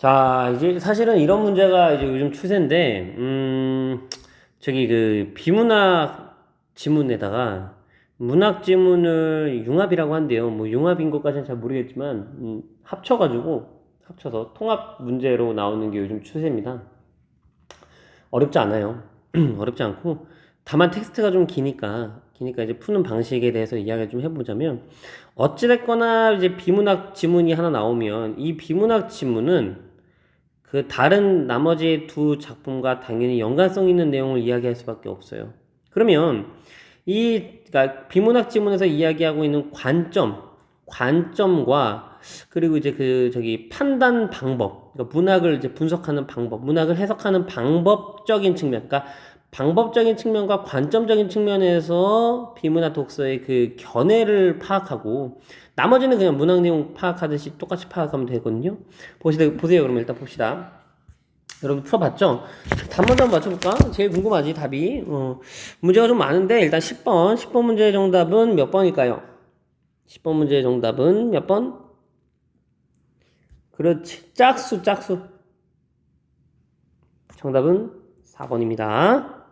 자, 이제 사실은 이런 문제가 이제 요즘 추세인데, 저기 그 비문학 지문에다가 문학 지문을 융합이라고 한대요. 뭐 융합인 것까지는 잘 모르겠지만, 합쳐서 통합 문제로 나오는 게 요즘 추세입니다. 어렵지 않아요. 어렵지 않고, 다만 텍스트가 좀 기니까 이제 푸는 방식에 대해서 이야기를 좀 해보자면, 어찌됐거나 이제 비문학 지문이 하나 나오면, 이 비문학 지문은 그 다른 나머지 두 작품과 당연히 연관성 있는 내용을 이야기할 수밖에 없어요. 그러면 그러니까 비문학 지문에서 이야기하고 있는 관점과 그리고 이제 그 저기 판단 방법, 그러니까 문학을 이제 분석하는 방법, 문학을 해석하는 방법적인 측면, 그러니까 방법적인 측면과 관점적인 측면에서 비문학 독서의 그 견해를 파악하고 나머지는 그냥 문학 내용 파악하듯이 똑같이 파악하면 되거든요. 보세요. 그럼 일단 봅시다. 여러분 풀어봤죠? 답 먼저 한번 맞춰볼까? 제일 궁금하지, 답이. 문제가 좀 많은데, 일단 10번. 10번 문제의 정답은 몇 번일까요? 10번 문제의 정답은 몇 번? 그렇지. 짝수. 정답은 4번입니다.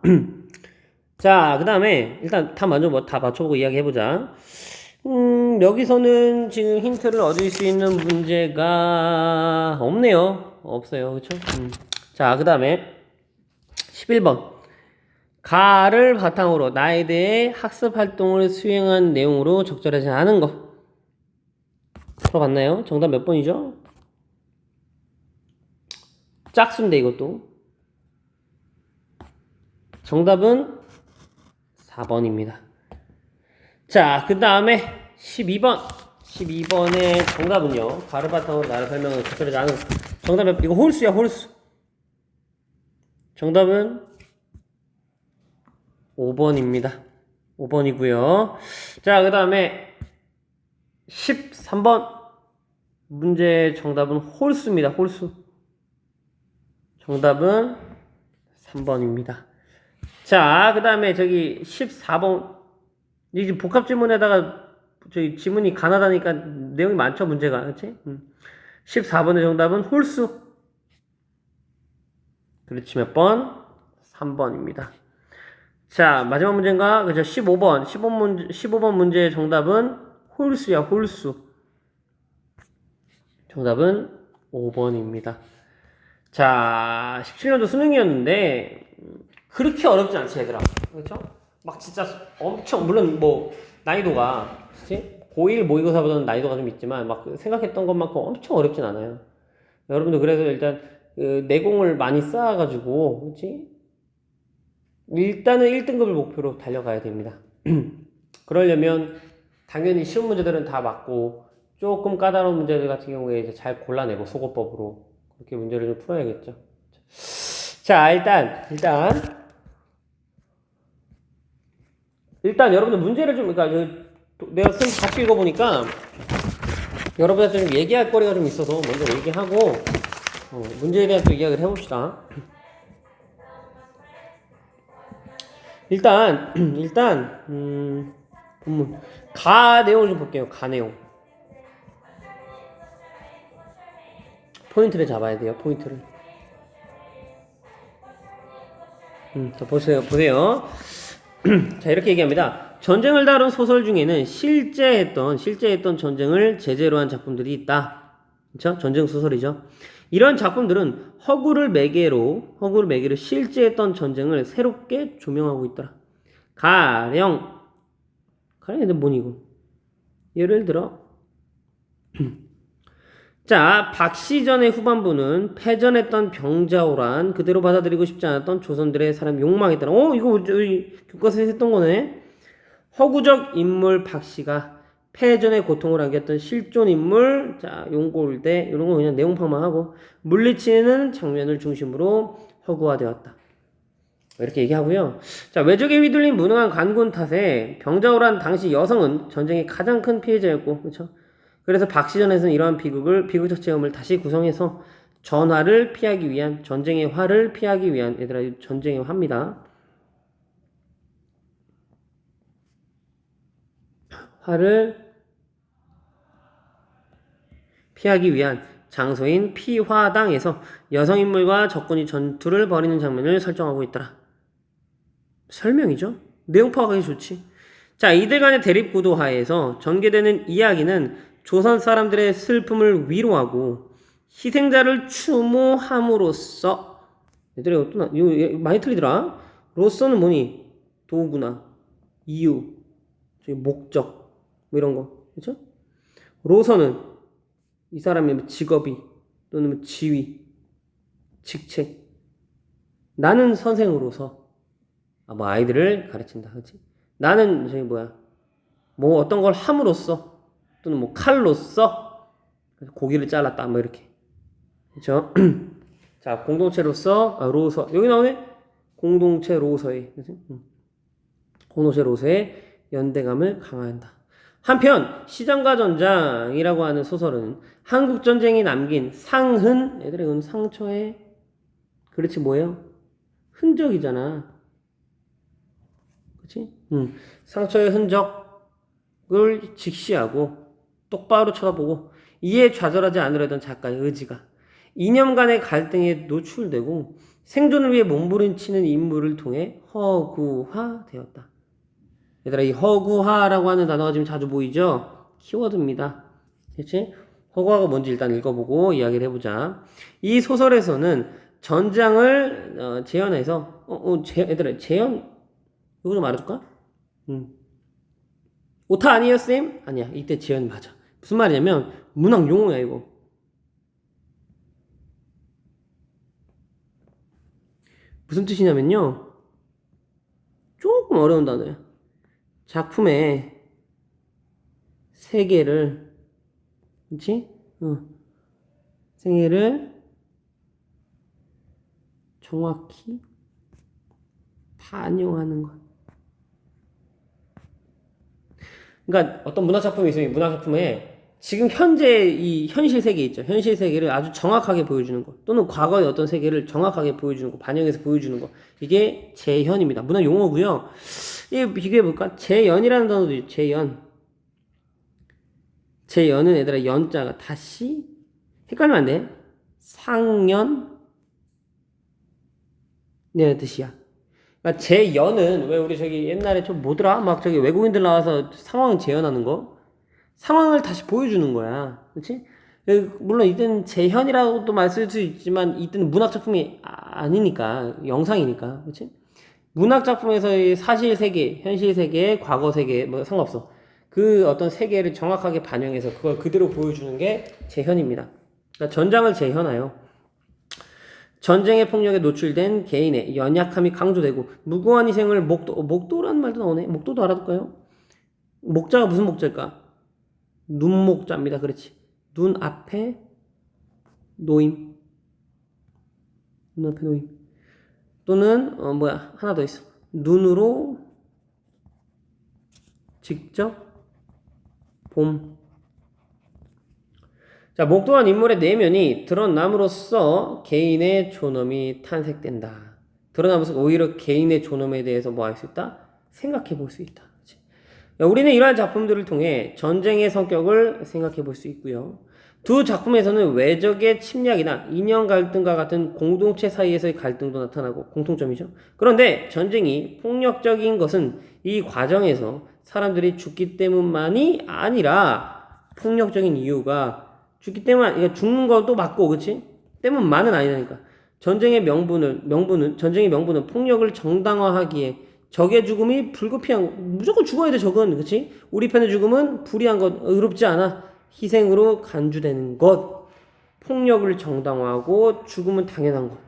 자, 그 다음에, 일단 답 먼저 다 맞춰보고 이야기해보자. 여기서는 지금 힌트를 얻을 수 있는 문제가 없네요. 없어요. 그쵸? 자, 그 다음에 11번. 가를 바탕으로 나에 대해 학습 활동을 수행한 내용으로 적절하지 않은 거. 풀어봤나요? 정답 몇 번이죠? 짝수인데 이것도. 정답은 4번입니다. 자, 그 다음에 12번. 12번의 정답은요. 가를 바탕으로 나를 설명을 적절하지 않은 거. 정답 몇 번? 이거 홀수야, 홀수. 정답은 5번입니다. 5번이고요. 자, 그 다음에 13번. 문제 정답은 홀수입니다. 홀수. 정답은 3번입니다. 자, 그 다음에 저기 14번. 이게 복합 지문에다가 저기 지문이 가나다니까 내용이 많죠, 문제가. 그치? 14번의 정답은 홀수. 그렇지, 몇 번? 3번입니다. 자, 마지막 문제인가? 그죠? 15번. 15번 문제의 정답은 홀수야, 홀수. 정답은 5번입니다. 자, 17년도 수능이었는데, 그렇게 어렵지 않지, 얘들아. 그렇죠? 막 진짜 엄청, 물론 뭐, 난이도가, 그치? 고1 모의고사보다는 난이도가 좀 있지만, 막 생각했던 것만큼 엄청 어렵진 않아요. 여러분들 그래서 일단, 그 내공을 많이 쌓아가지고, 그치? 일단은 1등급을 목표로 달려가야 됩니다. 그러려면, 당연히 쉬운 문제들은 다 맞고, 조금 까다로운 문제들 같은 경우에 이제 잘 골라내고, 소거법으로. 그렇게 문제를 좀 풀어야겠죠. 자, 일단 여러분들 문제를 좀, 그러니까 내가 쌤 같이 읽어보니까 여러분한테 좀 얘기할 거리가 좀 있어서 먼저 얘기하고 문제에 대한 또 이야기를 해봅시다. 일단 본문 가 내용을 좀 볼게요. 가 내용 포인트를 잡아야 돼요. 포인트를. 자, 보세요. 자, 이렇게 얘기합니다. 전쟁을 다룬 소설 중에는 실제 했던 전쟁을 제재로 한 작품들이 있다. 그쵸? 전쟁 소설이죠. 이런 작품들은 허구를 매개로 실제 했던 전쟁을 새롭게 조명하고 있더라. 가령, 근데 뭐니 이거? 예를 들어, 자, 박시전의 후반부는 패전했던 병자호란 그대로 받아들이고 싶지 않았던 조선들의 사람 욕망에 따라 이거 저희 교과서에서 했던 거네. 허구적 인물 박씨가 패전의 고통을 안겼던 실존 인물, 자, 용골대 이런 거 그냥 내용파만 하고 물리치는 장면을 중심으로 허구화되었다. 이렇게 얘기하고요. 자, 외적에 휘둘린 무능한 관군 탓에 병자호란 당시 여성은 전쟁의 가장 큰 피해자였고, 그렇죠? 그래서 박시전에서는 이러한 비극적 체험을 다시 구성해서 전쟁의 화를 피하기 위한, 얘들아, 전쟁의 화입니다. 화를 피하기 위한 장소인 피화당에서 여성 인물과 적군이 전투를 벌이는 장면을 설정하고 있더라. 설명이죠? 내용 파악하기 좋지. 자, 이들 간의 대립 구도 하에서 전개되는 이야기는 조선 사람들의 슬픔을 위로하고 희생자를 추모함으로써 얘들아 이거 많이 틀리더라. 로서는 뭐니? 도구나 이유, 목적 뭐 이런 거 그렇죠? 로서는 이 사람의 직업이 또는 지위, 직책. 나는 선생으로서 뭐 아이들을 가르친다, 그렇지? 나는 저기 뭐 어떤 걸 함으로써 또는 뭐 칼로써 고기를 잘랐다, 뭐 이렇게, 그렇죠? 자, 공동체로서 로서 여기 나오네. 공동체로서의 연대감을 강화한다. 한편 시장과 전장이라고 하는 소설은 한국 전쟁이 남긴 상흔 얘들아 이건 상처의 그렇지 뭐예요? 흔적이잖아. 그렇지? 상처의 흔적을 직시하고 똑바로 쳐다보고 이에 좌절하지 않으려던 작가의 의지가 이념 간의 갈등에 노출되고 생존을 위해 몸부림치는 인물을 통해 허구화되었다. 얘들아 이 허구화라고 하는 단어가 지금 자주 보이죠? 키워드입니다. 그렇지? 허구화가 뭔지 일단 읽어보고 이야기를 해보자. 이 소설에서는 전장을 재현해서 얘들아 재현 이거 좀 알아줄까? 오타 아니에요 쌤? 아니야 이때 재현 맞아. 무슨 말이냐면 문학 용어야 이거. 무슨 뜻이냐면요 조금 어려운 단어야. 작품의 세계를 그치? 세계를 정확히 반영하는 것. 그러니까 어떤 문화작품이 있으면 이 문화작품에 지금 현재 이 현실 세계 있죠. 현실 세계를 아주 정확하게 보여주는 것 또는 과거의 어떤 세계를 정확하게 보여주는 것, 반영해서 보여주는 것. 이게 재현입니다. 문화 용어고요. 이게 비교해볼까? 재연이라는 단어도 있죠. 재연은 얘들아 연자가 다시 헷갈리면 안 돼. 상연 네 뜻이야. 그러니까 재연은 왜 우리 저기 옛날에 좀 뭐더라? 막 저기 외국인들 나와서 상황 재현하는 거? 상황을 다시 보여주는 거야. 그렇지? 물론 이때는 재현이라고도 말 쓸 수 있지만 이때는 문학 작품이 아니니까 영상이니까. 그렇지? 문학 작품에서의 사실 세계, 현실 세계, 과거 세계 뭐 상관없어. 그 어떤 세계를 정확하게 반영해서 그걸 그대로 보여주는 게 재현입니다. 그러니까 전장을 재현하여 전쟁의 폭력에 노출된 개인의 연약함이 강조되고 무고한 희생을 목도라는 말도 나오네. 목도도 알아둘까요? 목자가 무슨 목자일까? 눈목자입니다. 그렇지. 눈 앞에 놓임. 눈 앞에 놓임. 또는 하나 더 있어. 눈으로 직접 봄. 자, 목도한 인물의 내면이 드러남으로써 개인의 존엄이 탄생된다. 드러남으로써 오히려 개인의 존엄에 대해서 뭐 할 수 있다? 생각해 볼 수 있다. 우리는 이러한 작품들을 통해 전쟁의 성격을 생각해 볼 수 있고요. 두 작품에서는 외적의 침략이나 이념 갈등과 같은 공동체 사이에서의 갈등도 나타나고 공통점이죠. 그런데 전쟁이 폭력적인 것은 이 과정에서 사람들이 죽기 때문만이 아니라 폭력적인 이유가 죽기 때문, 그러니까 죽는 것도 맞고, 그치? 때문만은 아니라니까. 전쟁의 명분은 폭력을 정당화하기에 적의 죽음이 불가피한, 무조건 죽어야 돼, 적은. 그치? 우리 편의 죽음은 불의한 것, 의롭지 않아. 희생으로 간주되는 것. 폭력을 정당화하고 죽음은 당연한 것.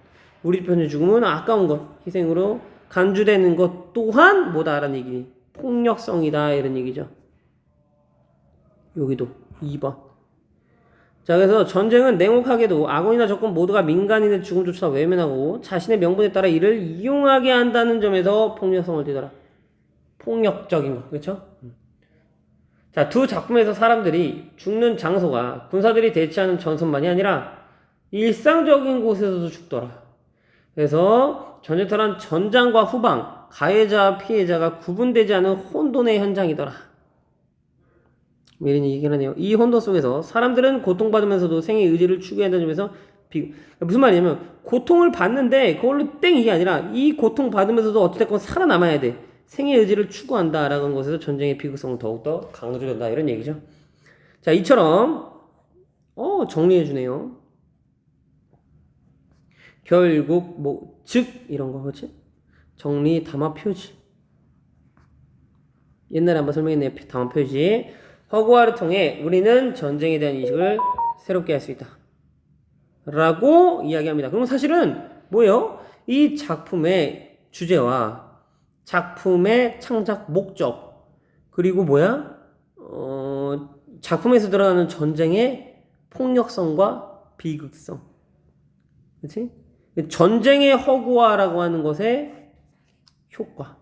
우리 편의 죽음은 아까운 것. 희생으로 간주되는 것 또한 뭐다라는 얘기. 폭력성이다, 이런 얘기죠. 여기도 2번. 자, 그래서 전쟁은 냉혹하게도 아군이나 적군 모두가 민간인의 죽음조차 외면하고 자신의 명분에 따라 이를 이용하게 한다는 점에서 폭력성을 띠더라. 폭력적인 거, 그렇죠? 자, 두 작품에서 사람들이 죽는 장소가 군사들이 대치하는 전선만이 아니라 일상적인 곳에서도 죽더라. 그래서 전쟁터란 전장과 후방, 가해자와 피해자가 구분되지 않은 혼돈의 현장이더라. 이런 얘기긴 하네요. 이 혼돈 속에서 사람들은 고통받으면서도 생의 의지를 추구한다는 점에서 무슨 말이냐면 고통을 받는데 그걸로 땡 이게 아니라 이 고통 받으면서도 어찌됐건 살아남아야 돼. 생의 의지를 추구한다라는 것에서 전쟁의 비극성을 더욱더 강조된다 이런 얘기죠. 자, 이처럼 정리해 주네요. 결국 뭐 즉 이런 거 그렇지? 정리 담화 표지. 옛날에 한번 설명했네요. 담화 표지. 허구화를 통해 우리는 전쟁에 대한 인식을 새롭게 할 수 있다. 라고 이야기합니다. 그럼 사실은 뭐예요? 이 작품의 주제와 작품의 창작 목적 그리고 작품에서 드러나는 전쟁의 폭력성과 비극성. 그렇지? 전쟁의 허구화라고 하는 것의 효과.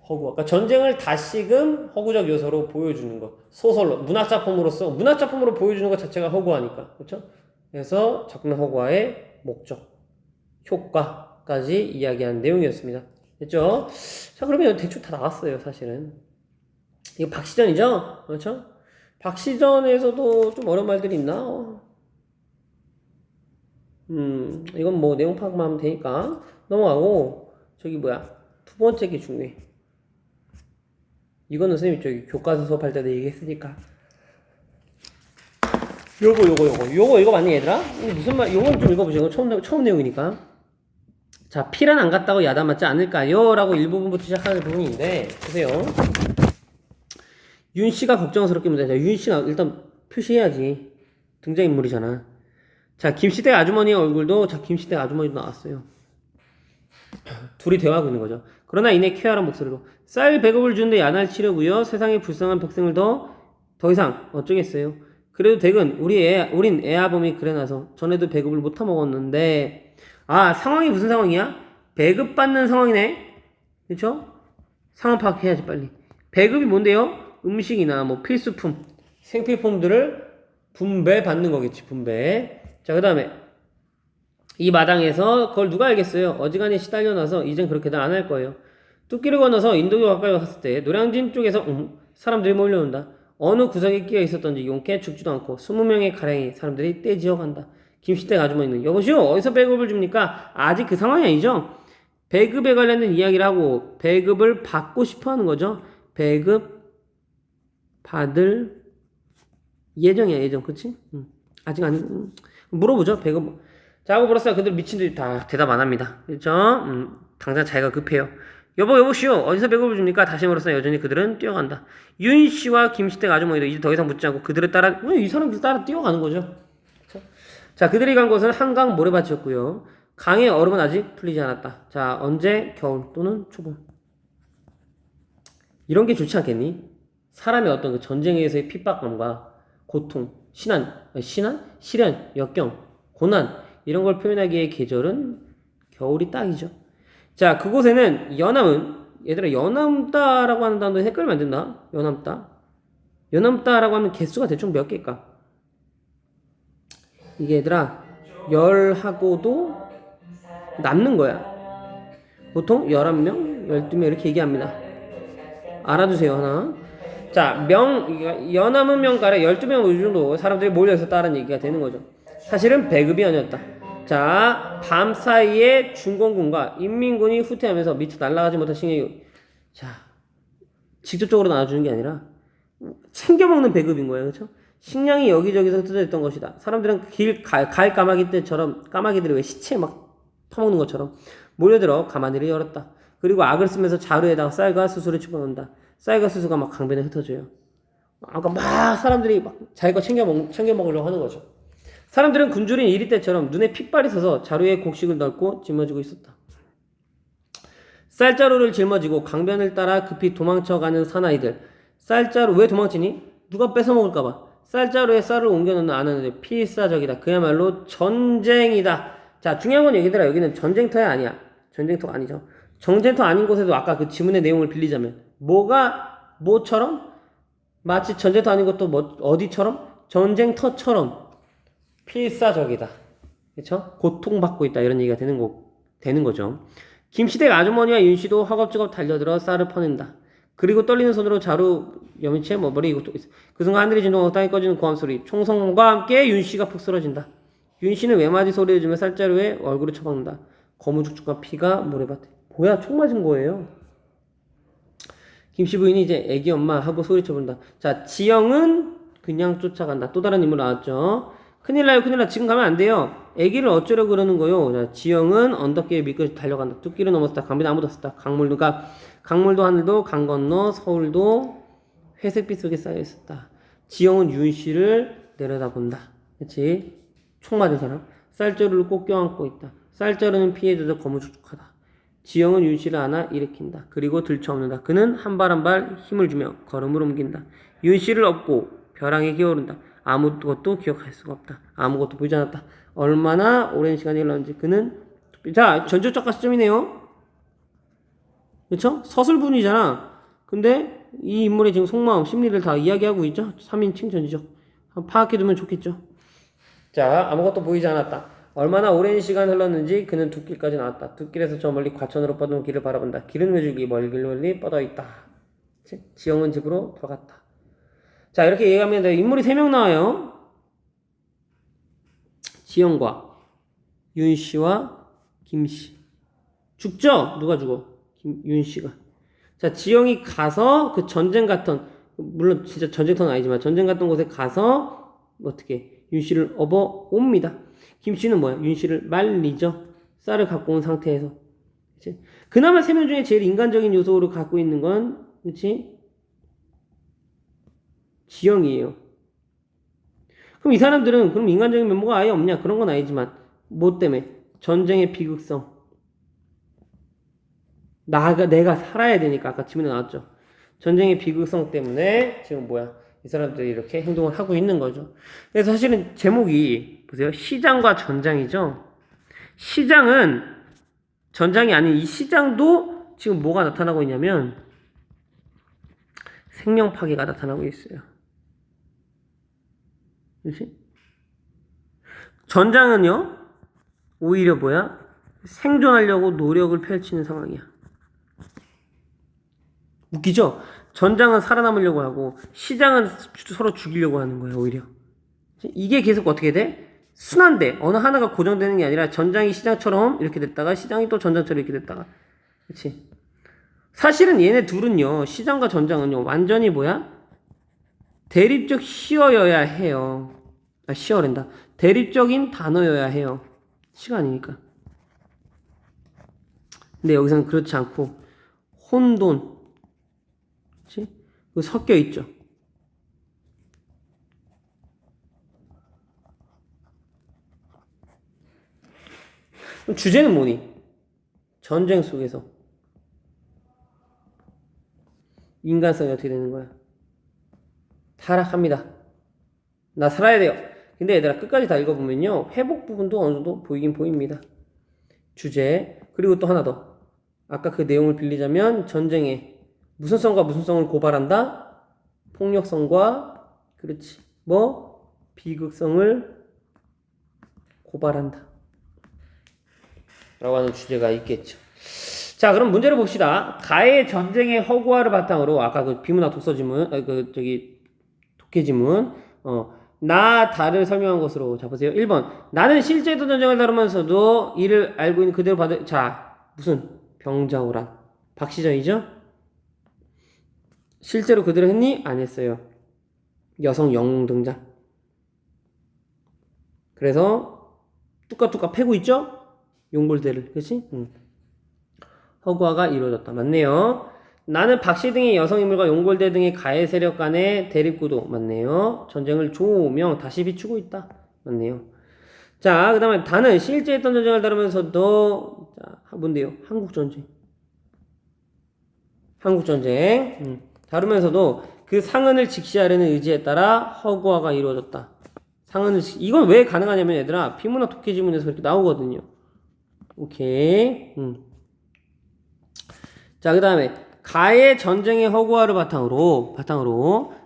허구화. 그러니까 전쟁을 다시금 허구적 요소로 보여주는 것. 소설로, 문학작품으로 보여주는 것 자체가 허구화니까. 그렇죠? 그래서 작품의 허구화의 목적, 효과까지 이야기한 내용이었습니다. 됐죠? 자, 그러면 대충 다 나왔어요, 사실은. 이거 박시전이죠? 그렇죠? 박시전에서도 좀 어려운 말들이 있나? 이건 뭐 내용 파악만 하면 되니까 넘어가고 두 번째 게 중요해. 이거는 선생님이 저기 교과서 수업할 때도 얘기했으니까 이거 맞니 얘들아? 이게 무슨 말? 요건 좀 읽어보세요. 이건 처음 내용이니까. 자, 필은 안 갔다고 야단맞지 않을까요? 라고 일부분부터 시작하는 부분인데 보세요. 윤씨가 걱정스럽게 묻는다. 윤씨가 일단 표시해야지. 등장인물이잖아. 자, 김시댁 아주머니의 얼굴도 김시댁 아주머니도 나왔어요. 둘이 대화하고 있는 거죠. 그러나 이내 쾌활한 목소리로 쌀 배급을 주는데 야날 치려고요. 세상의 불쌍한 백성을 더 이상 어쩌겠어요. 그래도 댁은 우린 애아범이 그래놔서 전에도 배급을 못 타먹었는데 상황이 무슨 상황이야? 배급받는 상황이네. 그렇죠? 상황 파악해야지 빨리. 배급이 뭔데요? 음식이나 뭐 필수품, 생필품들을 분배받는 거겠지. 분배. 자, 그 다음에 이 마당에서 그걸 누가 알겠어요? 어지간히 시달려놔서 이젠 그렇게도 안 할 거예요. 뚝길을 건너서 인도교 가까이 갔을 때 노량진 쪽에서 사람들이 몰려온다. 어느 구석에 끼어 있었던지 용케 죽지도 않고 20명의 가량이 사람들이 떼지어 간다. 김시댁 아주머니는 여보시오 어디서 배급을 줍니까? 아직 그 상황이 아니죠. 배급에 관련된 이야기를 하고 배급을 받고 싶어 하는 거죠. 배급 받을 예정이야 예정 그치? 아직 아니고 물어보죠. 배급 자 하고 물었어요. 그들 미친들이 다 대답 안 합니다. 그렇죠? 당장 자기가 급해요. 여보시오 어디서 배급을 줍니까? 다시 물었어요. 여전히 그들은 뛰어간다. 윤씨와 김시댁 아주머니도 이제 더 이상 묻지 않고 그들을 따라 이 사람들 따라 뛰어가는 거죠. 그렇죠? 자 그들이 간 곳은 한강 모래밭이었고요. 강의 얼음은 아직 풀리지 않았다. 자 언제? 겨울 또는 초봄. 이런 게 좋지 않겠니? 사람의 어떤 그 전쟁에 의해서의 핍박감과 고통, 시련, 역경, 고난 이런 걸 표현하기에 계절은 겨울이 딱이죠. 자, 그곳에는 얘들아 연암따라고 하는 단어에 헷갈리면 안 된다. 연암따라고 하면 개수가 대충 몇 개일까? 이게 얘들아 열하고도 남는 거야. 보통 11명, 12명 이렇게 얘기합니다. 알아두세요 하나. 자, 연암은 명가래 12명 이 정도 사람들이 몰려있었다는 얘기가 되는 거죠. 사실은 배급이 아니었다. 자, 밤사이에 중공군과 인민군이 후퇴하면서 미처 날아가지 못한 식량이 직접적으로 나눠주는 게 아니라 챙겨먹는 배급인 거예요. 그렇죠? 식량이 여기저기서 흩어져 있던 것이다. 사람들은 갈 까마귀 때처럼 까마귀들이 왜 시체 막 파먹는 것처럼 몰려들어 가마니를 열었다. 그리고 악을 쓰면서 자루에다가 쌀과 수수를 집어넣는다. 쌀과 수수가 막 강변에 흩어져요. 아까 막 사람들이 막 자기가 챙겨 먹으려고 하는 거죠. 사람들은 굶주린 이리 때처럼 눈에 핏발이 서서 자루에 곡식을 넣고 짊어지고 있었다. 쌀자루를 짊어지고 강변을 따라 급히 도망쳐가는 사나이들. 쌀자루 왜 도망치니? 누가 뺏어먹을까봐. 쌀자루에 쌀을 옮겨놓는 아내들 필사적이다. 그야말로 전쟁이다. 자 중요한 건 얘기들아 여기는 전쟁터야 아니야. 전쟁터가 아니죠. 전쟁터 아닌 곳에도 아까 그 지문의 내용을 빌리자면 뭐처럼? 마치 전쟁터 아닌 것도 어디처럼? 전쟁터처럼 필사적이다. 그렇죠? 고통받고 있다 이런 얘기가 되는 거죠. 김시댁 아주머니와 윤씨도 허겁지겁 달려들어 쌀을 퍼낸다. 그리고 떨리는 손으로 자루 여미채 뭐 머리 이것도 있어. 그 순간 하늘이 진동하고 땅이 꺼지는 고함 소리. 총성과 함께 윤 씨가 푹 쓰러진다. 윤 씨는 외마디 소리를 지며 쌀자루에 얼굴을 쳐박는다. 거무죽죽한 피가 모래밭에. 뭐야, 총 맞은 거예요. 김씨 부인이 이제 애기 엄마 하고 소리쳐 부른다. 자, 지영은 그냥 쫓아간다. 또 다른 인물 나왔죠. 큰일 나요, 큰일 나. 지금 가면 안 돼요. 애기를 어쩌려고 그러는 거요. 자, 지영은 언덕길에 미끄러져 달려간다. 뚝길을 넘었다. 강변에 아무도 없었다. 강물도 하늘도 강 건너 서울도 회색빛 속에 쌓여 있었다. 지영은 윤 씨를 내려다본다. 그렇지? 총 맞은 사람. 쌀자루를 꼭 껴안고 있다. 쌀자루는 피에 젖어 거무죽죽하다. 지영은 윤 씨를 안아 일으킨다. 그리고 들쳐엎는다. 그는 한 발 한 발 힘을 주며 걸음을 옮긴다. 윤 씨를 업고 벼랑에 기어오른다. 아무것도 기억할 수가 없다. 아무것도 보이지 않았다. 얼마나 오랜 시간이 흘렀는지 그는 자, 전조작가 시점이네요. 그쵸? 서술분이잖아. 근데 이 인물의 지금 속마음, 심리를 다 이야기하고 있죠? 3인칭 전지적. 한번 파악해두면 좋겠죠? 자, 아무것도 보이지 않았다. 얼마나 오랜 시간 흘렀는지 그는 둑길까지 나왔다. 둑길에서 저 멀리 과천으로 뻗은 길을 바라본다. 길은 외줄기 멀리 뻗어 있다. 지영은 집으로 돌아갔다. 자, 이렇게 얘기하면 인물이 3명 나와요. 지영과 윤씨와 김씨. 죽죠? 누가 죽어? 윤씨가. 자, 지영이 가서 그 전쟁 갔던, 물론 진짜 전쟁터는 아니지만 전쟁 갔던 곳에 가서 어떻게 윤씨를 업어 옵니다. 김씨는 뭐야? 윤씨를 말리죠. 쌀을 갖고 온 상태에서. 그치? 그나마 3명 중에 제일 인간적인 요소를 갖고 있는 건, 그치? 지영이에요. 그럼 이 사람들은 그럼 인간적인 면모가 아예 없냐? 그런 건 아니지만 뭐 때문에? 전쟁의 비극성. 내가 살아야 되니까 아까 질문에 나왔죠. 전쟁의 비극성 때문에 지금 뭐야? 이 사람들이 이렇게 행동을 하고 있는 거죠. 그래서 사실은 제목이 보세요. 시장과 전장이죠. 시장은 전장이 아닌 이 시장도 지금 뭐가 나타나고 있냐면 생명 파괴가 나타나고 있어요. 그렇지? 전장은요, 오히려 뭐야? 생존하려고 노력을 펼치는 상황이야. 웃기죠? 전장은 살아남으려고 하고, 시장은 서로 죽이려고 하는 거야, 오히려. 이게 계속 어떻게 돼? 순환돼. 어느 하나가 고정되는 게 아니라, 전장이 시장처럼 이렇게 됐다가, 시장이 또 전장처럼 이렇게 됐다가. 그치? 사실은 얘네 둘은요, 시장과 전장은요, 완전히 뭐야? 대립적 시어여야 해요. 시어랜다. 대립적인 단어여야 해요. 시가 아니니까. 근데 여기서는 그렇지 않고 혼돈, 그렇지? 그 섞여 있죠. 그럼 주제는 뭐니? 전쟁 속에서 인간성이 어떻게 되는 거야? 타락합니다. 나 살아야 돼요. 근데 얘들아 끝까지 다 읽어보면요, 회복 부분도 어느 정도 보이긴 보입니다. 주제, 그리고 또 하나 더. 아까 그 내용을 빌리자면 전쟁에 무슨 성과 무슨 성을 고발한다? 폭력성과, 그렇지, 뭐 비극성을 고발한다 라고 하는 주제가 있겠죠. 자, 그럼 문제를 봅시다. 가해 전쟁의 허구화를 바탕으로 아까 그 비문학 독서지문, 독해지문, 나 다를 설명한 것으로. 자, 보세요. 1번. 나는 실제 있던 전쟁을 다루면서도 이를 알고 있는 그대로 받을. 자, 무슨 병자호란. 박시전이죠? 실제로 그대로 했니? 안 했어요. 여성 영웅 등장. 그래서 뚜까뚜까 패고 있죠? 용골대를. 그치? 허구화가 이루어졌다. 맞네요. 나는 박씨 등의 여성인물과 용골대 등의 가해 세력 간의 대립구도. 맞네요. 전쟁을 조명 다시 비추고 있다. 맞네요. 자, 그 다음에 다는 실제 했던 전쟁을 다루면서도, 자, 뭔데요? 한국전쟁. 다루면서도 그 상흔을 직시하려는 의지에 따라 허구화가 이루어졌다. 이건 왜 가능하냐면 얘들아, 비문학 독해지문에서 그렇게 나오거든요. 오케이. 자, 그 다음에 가해 전쟁의 허구화를 바탕으로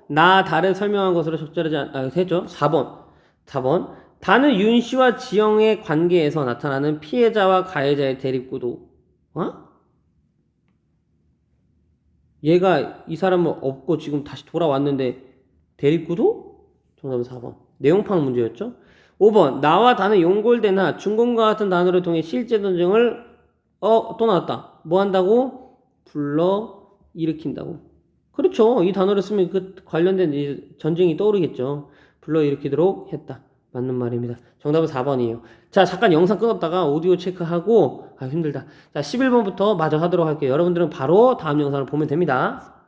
나 다를 설명한 것으로 적절하지 했죠. 4번. 다는 윤 씨와 지영의 관계에서 나타나는 피해자와 가해자의 대립구도. 얘가 이 사람은 없고 지금 다시 돌아왔는데 대립구도? 정답은 4번. 내용파악 문제였죠. 5번. 나와 단어 용골대나 중공과 같은 단어를 통해 실제 전쟁을 또 나왔다. 뭐 한다고? 불러 일으킨다고. 그렇죠. 이 단어를 쓰면 그 관련된 이 전쟁이 떠오르겠죠. 불러 일으키도록 했다. 맞는 말입니다. 정답은 4번이에요. 자, 잠깐 영상 끊었다가 오디오 체크하고, 힘들다. 자, 11번부터 마저 하도록 할게요. 여러분들은 바로 다음 영상을 보면 됩니다.